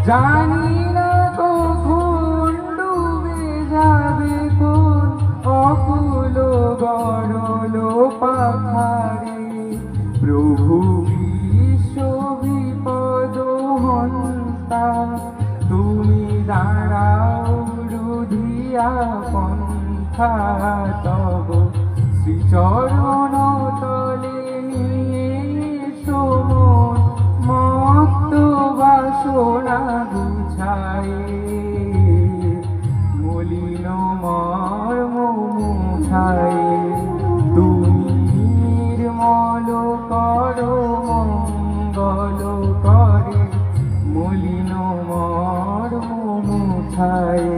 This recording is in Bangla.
জানি না কখন ডুবে যাবে কোন অকুল গরল পাখারে। প্রভু বিশ্ব বিপদ হন্তা, তুমি দাঁড়াও রুধিয়া পন্থা। তব শ্রীচরণ তলে নিয়ে সমন মত্ত বাসনা গুছায়। মলিন মর্ম মুছায়, তুমি নির্মল করো মঙ্গল করে। মলিন মর্ম মুছায়।